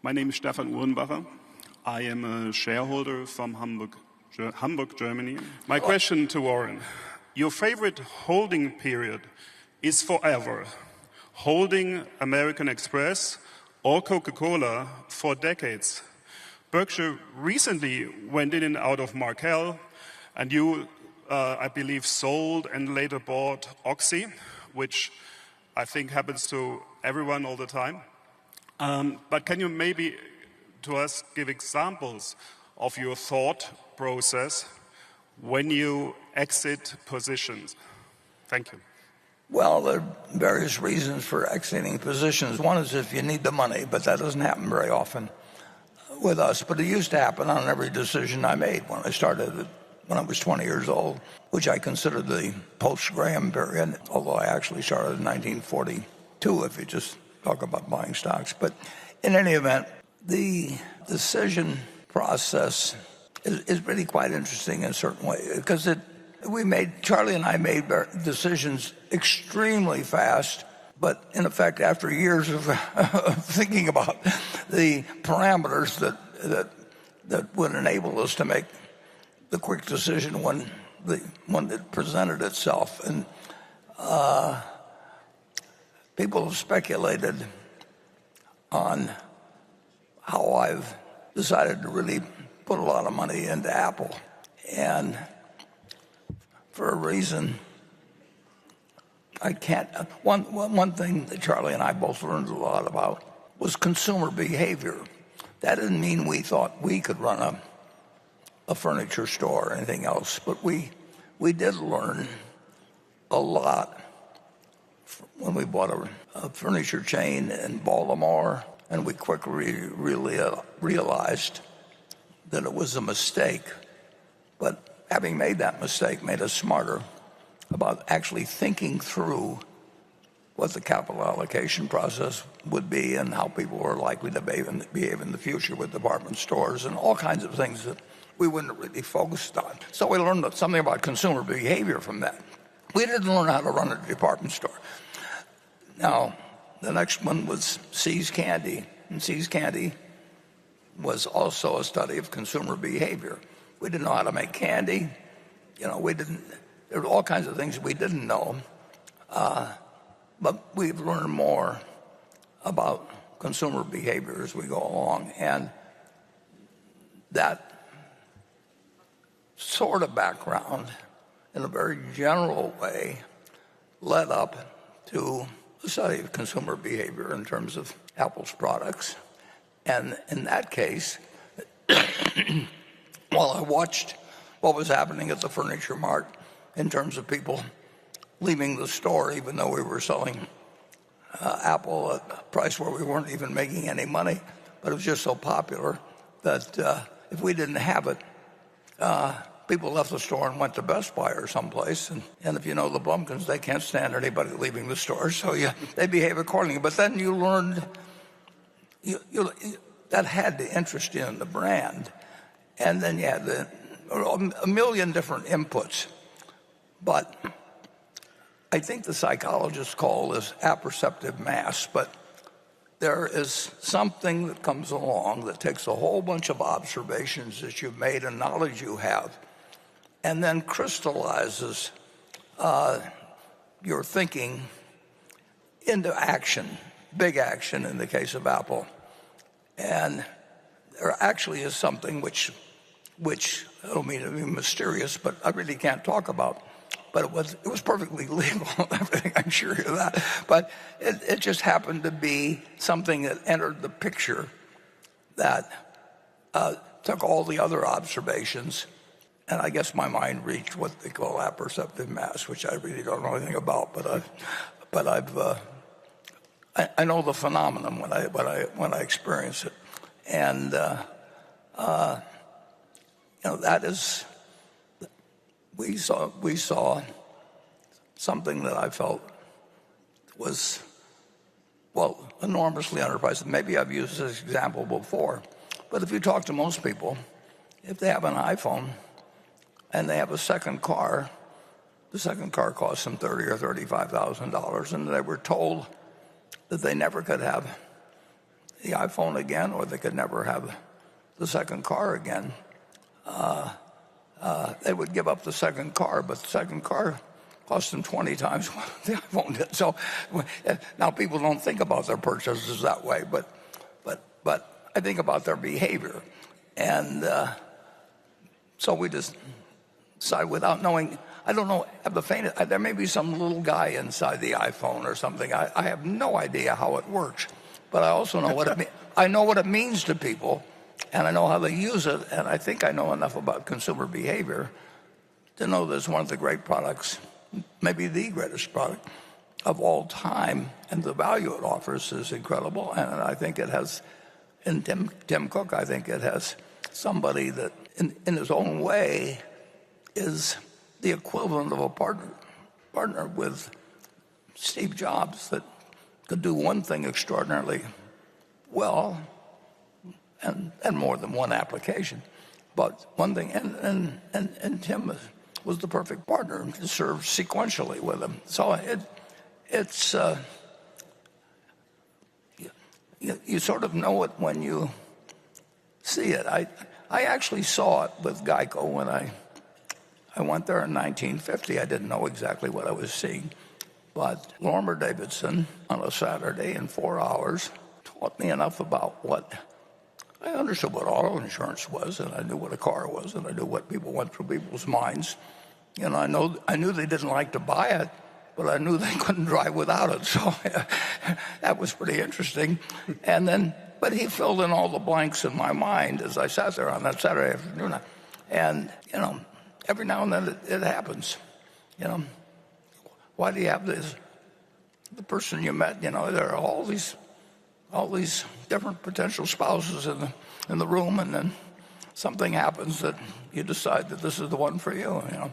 My name is Stefan Uhrenbacher. I am a shareholder from Hamburg, Germany. My question to Warren. Your favorite holding period is forever. Holding American Express or Coca-Cola for decades. Berkshire recently went in and out of Markel, and you, I believe, sold and later bought Oxy, which I think happens to everyone all the time. But can you maybe, to us, give examples of your thought process when you exit positions? Thank you. Well, there are various reasons for exiting positions. One is if you need the money, but that doesn't happen very often with us. But it used to happen on every decision I made when I started when I was 20 years old, which I consider the post-Graham period, although I actually started in 1942, if you just talk about buying stocks. But in any event, the decision process is really quite interesting in a certain way, because Charlie and I made decisions extremely fast, but in effect, after years of thinking about the parameters that would enable us to make the quick decision when it presented itself. And people have speculated on how I've decided to really put a lot of money into Apple. And for a reason, I can't. One thing that Charlie and I both learned a lot about was consumer behavior. That didn't mean we thought we could run a furniture store or anything else, but we did learn a lot when we bought a furniture chain in Baltimore, and we quickly really realized that it was a mistake. But having made that mistake made us smarter about actually thinking through what the capital allocation process would be and how people were likely to behave in the future with department stores and all kinds of things that we wouldn't have really focused on. So we learned something about consumer behavior from that. We didn't learn how to run a department store. Now, the next one was See's Candy. And See's Candy was also a study of consumer behavior. We didn't know how to make candy. There were all kinds of things we didn't know. But we've learned more about consumer behavior as we go along. And that sort of background, in a very general way, led up to the study of consumer behavior in terms of Apple's products. And in that case, while I watched what was happening at the Furniture Mart in terms of people leaving the store, even though we were selling Apple at a price where we weren't even making any money, but it was just so popular that if we didn't have it, people left the store and went to Best Buy or someplace. And if you know the Blumkins, they can't stand anybody leaving the store, so they behave accordingly. But then you learned that had to interest you in the brand. And then you had a million different inputs. But I think the psychologists call this apperceptive mass, but there is something that comes along that takes a whole bunch of observations that you've made and knowledge you have, and then crystallizes your thinking into action, big action in the case of Apple. And there actually is something which I don't mean to be mysterious, but I really can't talk about. But it was perfectly legal and everything, I'm sure of that. But it just happened to be something that entered the picture that took all the other observations, and I guess my mind reached what they call apperceptive mass, which I really don't know anything about. I know the phenomenon when I experience it, and that is. We saw something that I felt was, enormously underpriced. Maybe I've used this example before, but if you talk to most people, if they have an iPhone and they have a second car, the second car costs them $30,000 or $35,000, and they were told that they never could have the iPhone again, or they could never have the second car again. They would give up the second car, but the second car cost them 20 times what the iPhone did. So now people don't think about their purchases that way, but I think about their behavior. And so we just decide without knowing. I don't know, have the faintest, there may be some little guy inside the iPhone or something. I have no idea how it works, but I also know what it means. I know what it means to people, and I know how they use it, and I think I know enough about consumer behavior to know that it's one of the great products, maybe the greatest product of all time, and the value it offers is incredible. And I think it has, in Tim Cook, I think it has somebody that, in his own way, is the equivalent of a partner with Steve Jobs, that could do one thing extraordinarily well, and more than one application, but one thing. And Tim was the perfect partner to serve sequentially with him. So it's you sort of know it when you see it. I actually saw it with GEICO when I went there in 1950. I didn't know exactly what I was seeing. But Lorimer Davidson, on a Saturday in 4 hours, taught me enough about what I understood what auto insurance was, and I knew what a car was, and I knew what people went through people's minds. You know, I knew they didn't like to buy it, but I knew they couldn't drive without it. So that was pretty interesting. And then, but he filled in all the blanks in my mind as I sat there on that Saturday afternoon. And, you know, every now and then it happens. You know, why do you have this? The person you met, you know, there are all these different potential spouses in the room, and then something happens that you decide that this is the one for you. You know,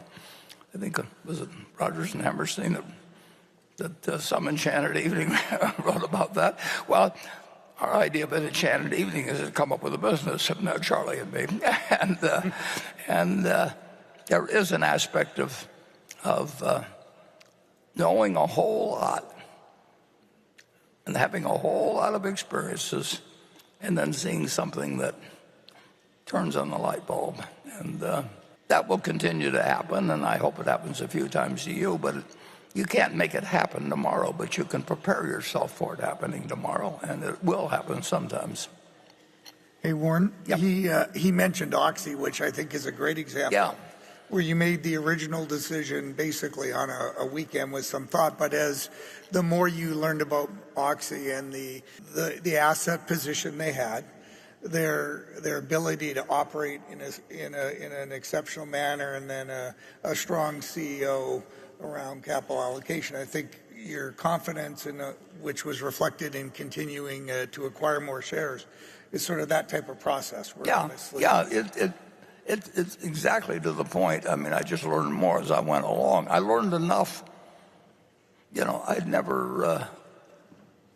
I think was it Rogers and Hammerstein that some enchanted evening wrote about that. Well, our idea of an enchanted evening is to come up with a business, not Charlie and me, and there is an aspect of knowing a whole lot and having a whole lot of experiences, and then seeing something that turns on the light bulb. And that will continue to happen, and I hope it happens a few times to you, but you can't make it happen tomorrow, but you can prepare yourself for it happening tomorrow, and it will happen sometimes. Hey, Warren, Yep. he mentioned Oxy, which I think is a great example. Yeah. Where you made the original decision basically on a weekend with some thought, but as the more you learned about Oxy and the asset position they had, their ability to operate in an exceptional manner, and then a strong CEO around capital allocation, I think your confidence in which was reflected in continuing to acquire more shares is sort of that type of process. It's exactly to the point. I mean, I just learned more as I went along. I learned enough. You know, I'd never,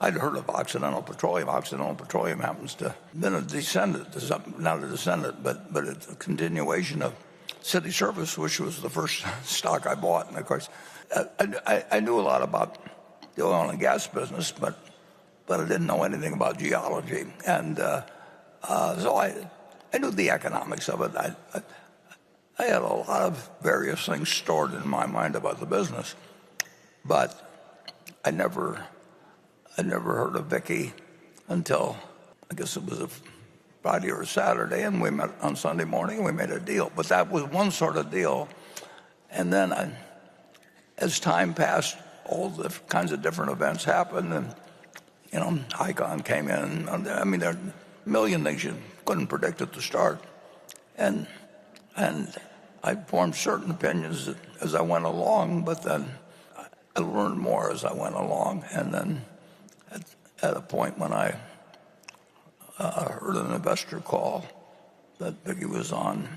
I'd heard of Occidental Petroleum. Occidental Petroleum happens to have been a descendant, not a descendant, but it's a continuation of City Service, which was the first stock I bought. And of course, I knew a lot about the oil and gas business, but I didn't know anything about geology. And so I knew the economics of it. I had a lot of various things stored in my mind about the business, but I never heard of Vicky until I guess it was a Friday or a Saturday, and we met on Sunday morning and we made a deal. But that was one sort of deal, and then as time passed, all the kinds of different events happened, and you know, Icon came in. I mean, there are a million things you couldn't predict at the start, and I formed certain opinions as I went along, but then I learned more as I went along, and then at a point when I heard an investor call that Vicky was on,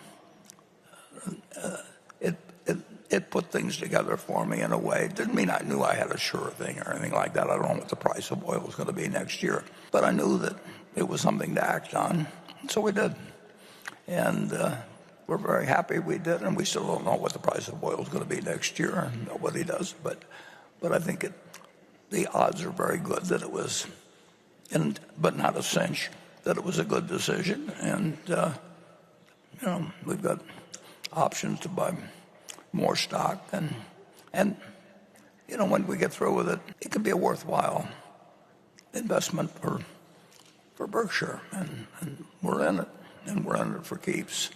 it put things together for me in a way. It didn't mean I knew I had a sure thing or anything like that. I don't know what the price of oil was going to be next year, but I knew that it was something to act on. So we did, and we're very happy we did, and we still don't know what the price of oil is going to be next year, and nobody does, but I think the odds are very good that it was but not a cinch that it was a good decision. And we've got options to buy more stock, and when we get through with it, it could be a worthwhile investment for Berkshire, and we're in it, and we're in it for keeps.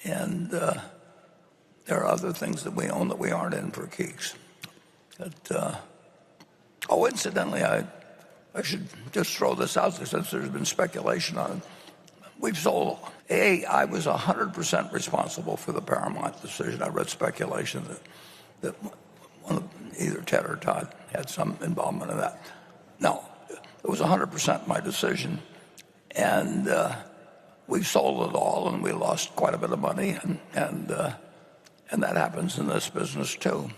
And there are other things that we own that we aren't in for keeps. Incidentally, I should just throw this out there since there's been speculation on it. We've sold. I was 100% responsible for the Paramount decision. I read speculation that either Ted or Todd had some involvement in that. No, it was 100% my decision, and we sold it all, and we lost quite a bit of money, and that happens in this business too.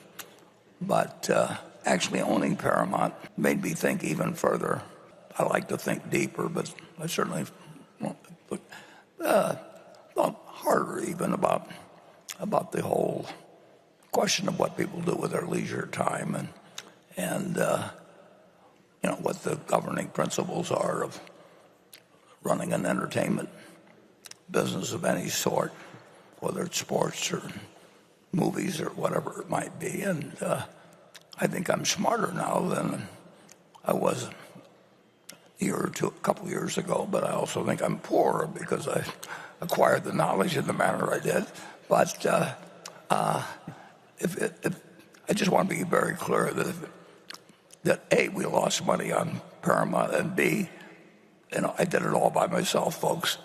But actually owning Paramount made me think even further. I like to think deeper, but I certainly thought harder even about the whole question of what people do with their leisure time, and what the governing principles are of running an entertainment business of any sort, whether it's sports or movies or whatever it might be. And I think I'm smarter now than I was a couple years ago, but I also think I'm poorer because I acquired the knowledge in the manner I did. But I just want to be very clear that A, we lost money on Paramount, and B, I did it all by myself, folks.